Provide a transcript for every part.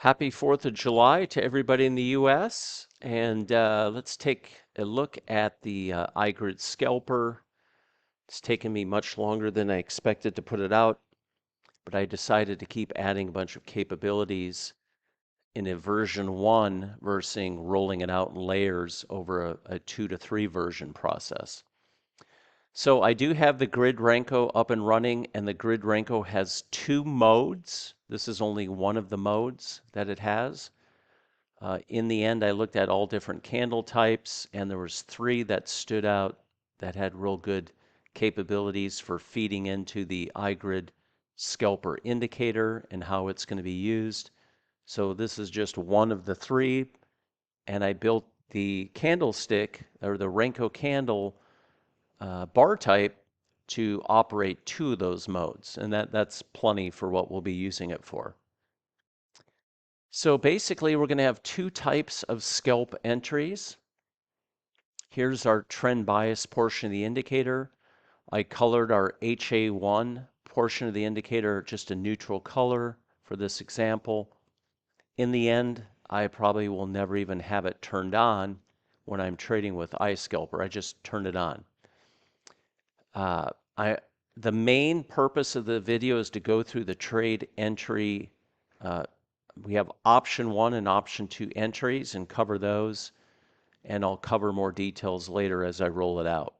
Happy 4th of July to everybody in the US. And let's take a look at the iGRID scalper. It's taken me much longer than I expected to put it out, but I decided to keep adding a bunch of capabilities in a version 1 versus rolling it out in layers over a 2 to 3 version process. So I do have the Grid Renko up and running, and the Grid Renko has 2 modes. This is only one of the modes that it has. In the end, I looked at all different candle types, and there was 3 that stood out that had real good capabilities for feeding into the iGRID scalper indicator and how it's going to be used. So this is just one of the 3, and I built the candlestick or the Renko candle bar type to operate 2 of those modes, and that's plenty for what we'll be using it for. So basically, we're going to have 2 types of scalp entries. Here's our trend bias portion of the indicator. I colored our HA1 portion of the indicator just a neutral color for this example. In the end, I probably will never even have it turned on when I'm trading with iScalper. I just turn it on. The main purpose of the video is to go through the trade entry. We have option 1 and option 2 entries and cover those, and I'll cover more details later as I roll it out.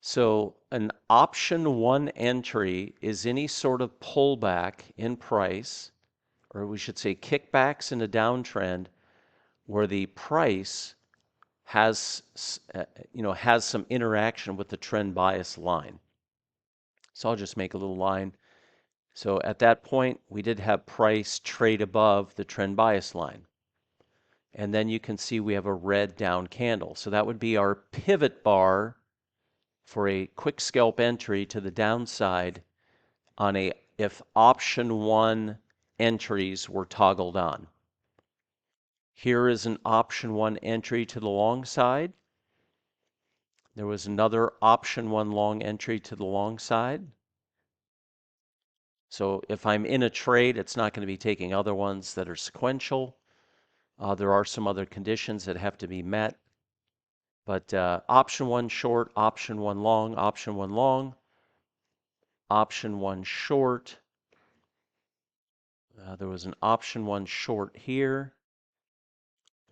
So an option 1 entry is any sort of pullback in price, or we should say kickbacks in a downtrend where the price has some interaction with the trend bias line. So I'll just make a little line. So at that point, we did have price trade above the trend bias line. And then you can see we have a red down candle. So that would be our pivot bar for a quick scalp entry to the downside on if option 1 entries were toggled on. Here is an option 1 entry to the long side. There was another option 1 long entry to the long side. So if I'm in a trade, it's not going to be taking other ones that are sequential. There are some other conditions that have to be met. But option 1 short, option 1 long, option 1 long, option 1 short. There was an option 1 short here,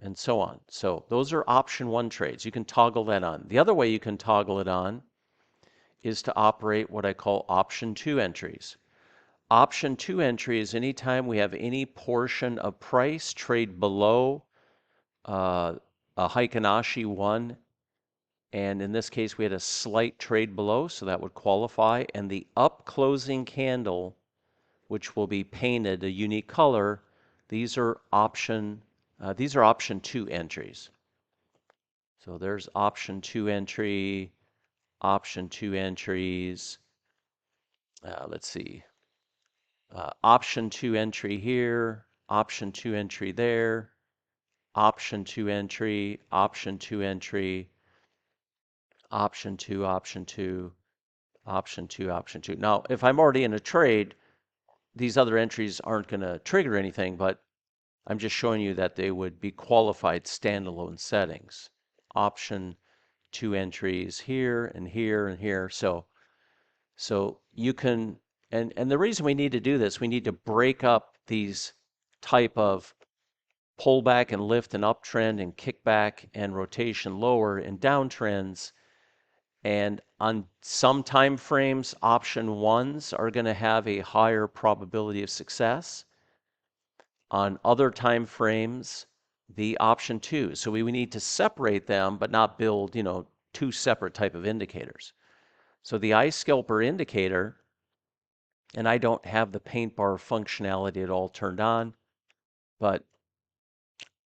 and so on. So those are option 1 trades. You can toggle that on. The other way you can toggle it on is to operate what I call option 2 entries. Option 2 entry is anytime we have any portion of price trade below a Heikin-Ashi 1, and in this case we had a slight trade below, so that would qualify, and the up closing candle, which will be painted a unique color, these are option 2 entries. So there's option 2 entry, option 2 entries. Let's see. Option 2 entry here, option 2 entry there, option 2 entry, option 2 entry, option 2, option 2, option 2, option 2. Now, if I'm already in a trade, these other entries aren't going to trigger anything, but I'm just showing you that they would be qualified standalone settings. Option 2 entries here and here and here. So you can, and the reason we need to do this, we need to break up these type of pullback and lift and uptrend and kickback and rotation lower and downtrends. And on some time frames, option 1s are going to have a higher probability of success. On other time frames, the option 2s. So we need to separate them, but not build, 2 separate type of indicators. So the iScalper indicator, and I don't have the paint bar functionality at all turned on, but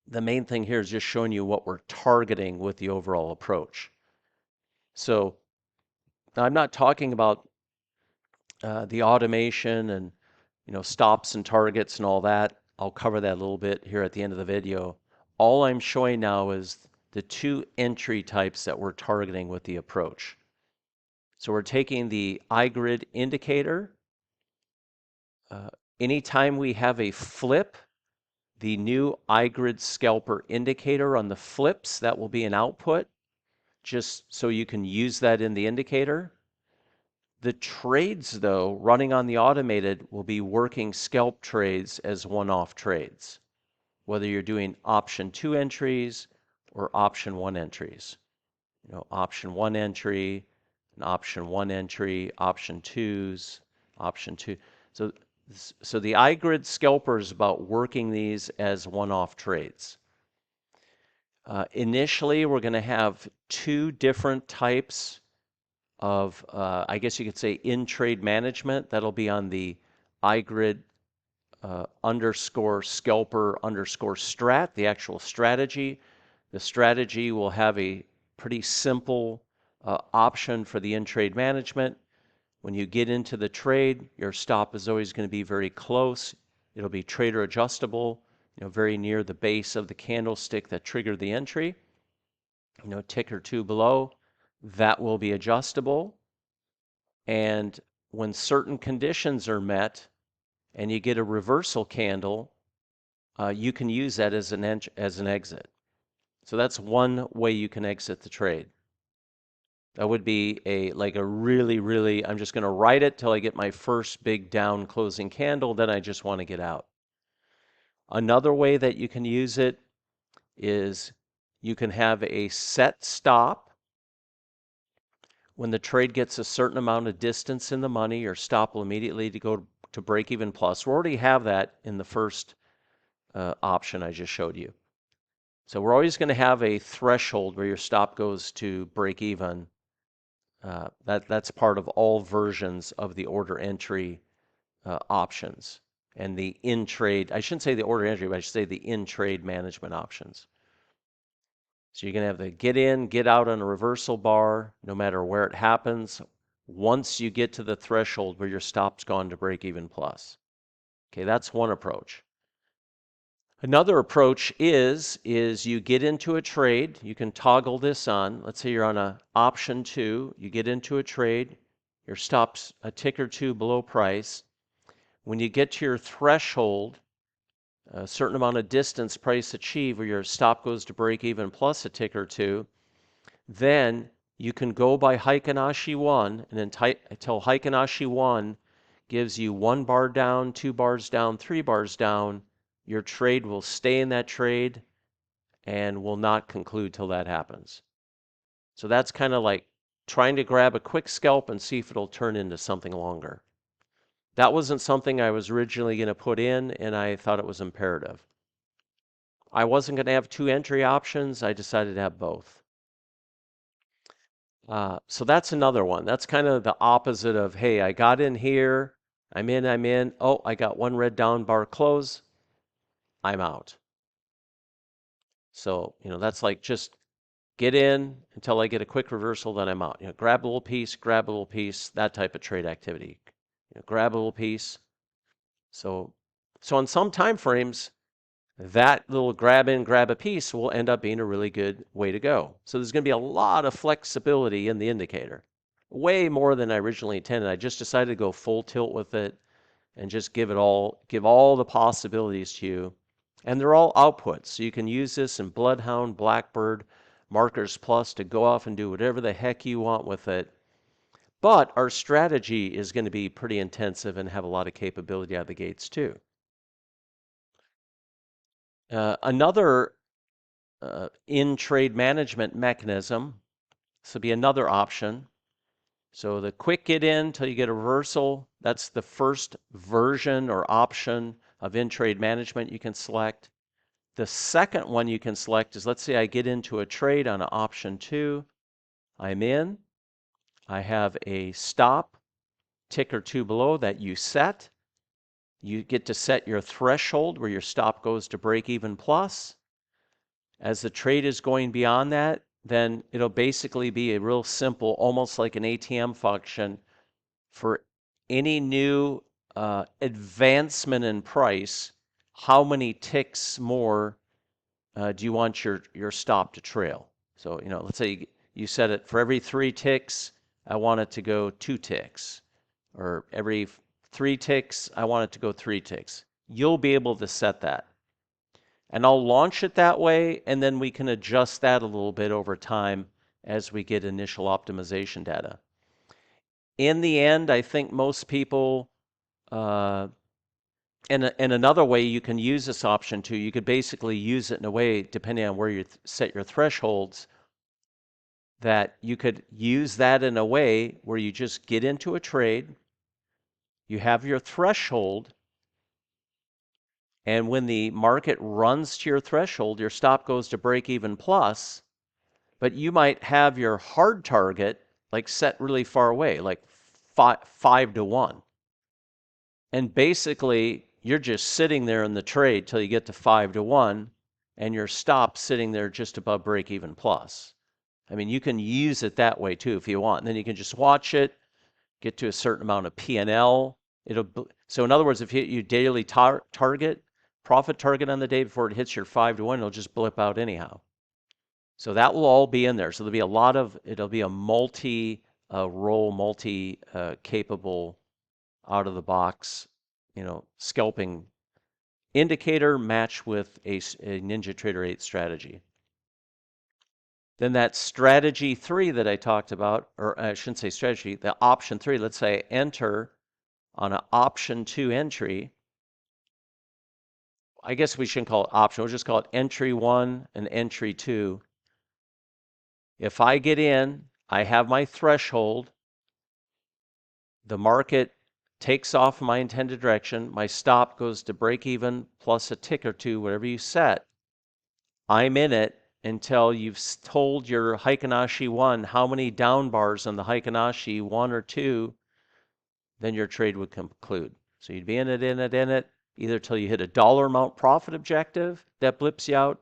the main thing here is just showing you what we're targeting with the overall approach. So I'm not talking about the automation and stops and targets and all that. I'll cover that a little bit here at the end of the video. All I'm showing now is the 2 entry types that we're targeting with the approach. So we're taking the iGRID indicator. Anytime we have a flip the new iGRID scalper indicator on the flips. That will be an output, just so you can use that in the indicator. The trades, though, running on the automated will be working scalp trades as one-off trades, whether you're doing option 2 entries or option 1 entries. Option 1 entry, an option 1 entry, option 2s, option 2. So the iGRID scalper is about working these as one-off trades. Initially, we're going to have 2 different types of, I guess you could say, in-trade management. That'll be on the iGRID underscore scalper underscore strat, the actual strategy. The strategy will have a pretty simple option for the in-trade management. When you get into the trade, your stop is always going to be very close. It'll be trader adjustable, very near the base of the candlestick that triggered the entry. Tick or 2 below, that will be adjustable. And when certain conditions are met and you get a reversal candle, you can use that as an exit. So that's one way you can exit the trade. That would be a really, I'm just going to ride it till I get my first big down closing candle, then I just want to get out. Another way that you can use it is you can have a set stop. When the trade gets a certain amount of distance in the money, your stop will immediately go to break even plus. We already have that in the first option I just showed you. So we're always going to have a threshold where your stop goes to break even. That's part of all versions of the order entry options and the in-trade. I shouldn't say the order entry, but I should say the in-trade management options. So you're going to have the get in, get out on a reversal bar, no matter where it happens, once you get to the threshold where your stop's gone to break even plus. Okay, that's one approach. Another approach is you get into a trade. You can toggle this on. Let's say you're on a option 2. You get into a trade. Your stop's a tick or 2 below price. When you get to your threshold, a certain amount of distance price achieved where your stop goes to break even plus a tick or 2, then you can go by Heikin-Ashi 1 and until Heikin-Ashi 1 gives you 1 bar down, 2 bars down, 3 bars down. Your trade will stay in that trade and will not conclude till that happens. So that's kind of like trying to grab a quick scalp and see if it'll turn into something longer. That wasn't something I was originally going to put in, and I thought it was imperative. I wasn't going to have 2 entry options. I decided to have both. So that's another one. That's kind of the opposite of, hey, I got in here, I'm in. Oh, I got 1 red down bar close. I'm out. So, that's like just get in until I get a quick reversal, then I'm out. Grab a little piece, that type of trade activity. Grab a little piece. So on some time frames, that little grab in, grab a piece will end up being a really good way to go. So there's going to be a lot of flexibility in the indicator. Way more than I originally intended. I just decided to go full tilt with it and just give all the possibilities to you. And they're all outputs. So you can use this in Bloodhound, Blackbird, Markers Plus to go off and do whatever the heck you want with it. But our strategy is going to be pretty intensive and have a lot of capability out of the gates too. Another in-trade management mechanism, this will be another option. So the quick get in till you get a reversal, that's the first version or option of in-trade management you can select. The second one you can select is, let's say I get into a trade on an option 2. I'm in. I have a stop, tick or 2 below that you set. You get to set your threshold where your stop goes to break even plus. As the trade is going beyond that, then it'll basically be a real simple, almost like an ATM function for any new advancement in price. How many ticks more do you want your stop to trail? So, let's say you set it for every 3 ticks, I want it to go 2 ticks. Or every 3 ticks, I want it to go 3 ticks. You'll be able to set that. And I'll launch it that way, and then we can adjust that a little bit over time as we get initial optimization data. In the end, I think most people, and another way you can use this option too, you could basically use it in a way, depending on where you set your thresholds, that you could use that in a way where you just get into a trade, you have your threshold, and when the market runs to your threshold, your stop goes to break even plus, but you might have your hard target like set really far away, like 5 to 1. And basically, you're just sitting there in the trade till you get to 5 to 1, and your stop sitting there just above break even plus. I mean, you can use it that way too if you want. And then you can just watch it, get to a certain amount of P&L. So in other words, if you daily target, profit target on the day before it hits your 5 to 1, it'll just blip out anyhow. So that will all be in there. So it'll be a multi-role, multi-capable out of the box, scalping indicator matched with a NinjaTrader 8 strategy. Then that strategy 3 that I talked about, or I shouldn't say strategy, the option 3, let's say enter on an option 2 entry. I guess we shouldn't call it option, we'll just call it entry 1 and entry 2. If I get in, I have my threshold, the market takes off my intended direction, my stop goes to break even plus a tick or two, whatever you set. I'm in it until you've told your Heikinashi 1 how many down bars on the Heikinashi 1 or 2, then your trade would conclude. So you'd be in it, either till you hit a dollar amount profit objective that blips you out,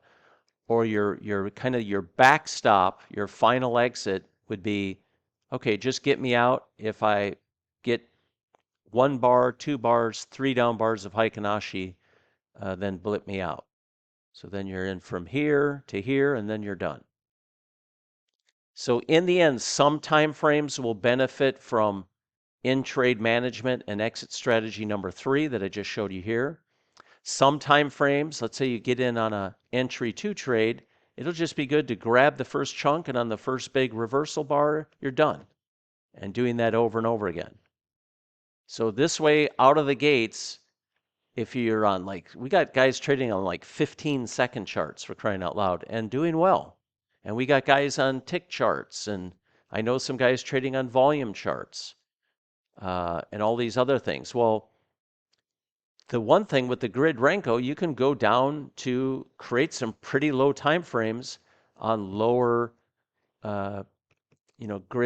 or your kind of your backstop, your final exit would be, okay, just get me out if I get 1 bar, 2 bars, 3 down bars of Heikinashi, then blip me out. So then you're in from here to here, and then you're done. So in the end, some time frames will benefit from in-trade management and exit strategy number 3 that I just showed you here. Some time frames, let's say you get in on a entry 2 trade, it'll just be good to grab the first chunk, and on the first big reversal bar, you're done. And doing that over and over again. So this way, out of the gates, if you're on we got guys trading on 15-second charts, for crying out loud, and doing well. And we got guys on tick charts, and I know some guys trading on volume charts, and all these other things. Well, the one thing with the grid Renko, you can go down to create some pretty low time frames on lower, grid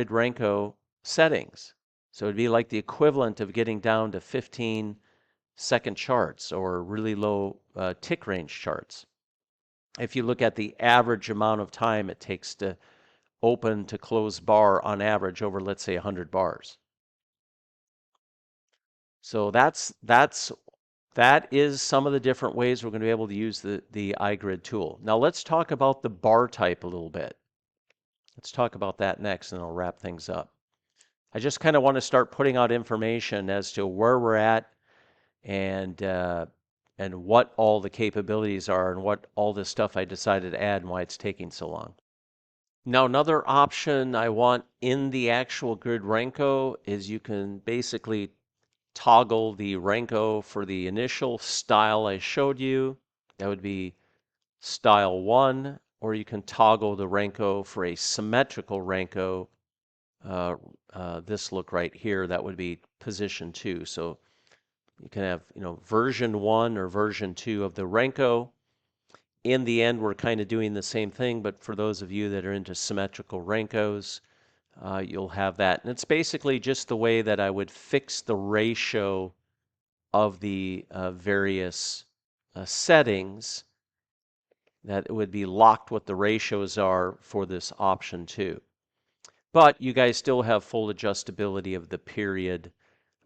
Renko settings. So it'd be like the equivalent of getting down to 15-second charts or really low tick range charts. If you look at the average amount of time it takes to open to close bar on average over, let's say, 100 bars. So that is some of the different ways we're going to be able to use the iGRID tool. Now let's talk about the bar type a little bit. Let's talk about that next, and I'll wrap things up. I just kind of want to start putting out information as to where we're at, and what all the capabilities are, and what all this stuff I decided to add, and why it's taking so long. Now, another option I want in the actual grid Renko is you can basically toggle the Renko for the initial style I showed you. That would be style 1, or you can toggle the Renko for a symmetrical Renko. This look right here, that would be position 2. So you can have, version 1 or version 2 of the Renko. In the end, we're kind of doing the same thing, but for those of you that are into symmetrical Renkos, you'll have that. And it's basically just the way that I would fix the ratio of the various settings, that it would be locked what the ratios are for this option 2. But you guys still have full adjustability of the period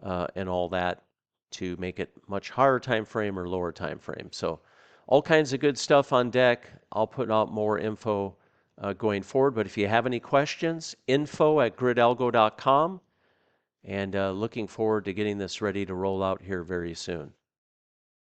and all that to make it much higher time frame or lower time frame. So all kinds of good stuff on deck. I'll put out more info going forward. But if you have any questions, info@gridalgo.com. And looking forward to getting this ready to roll out here very soon.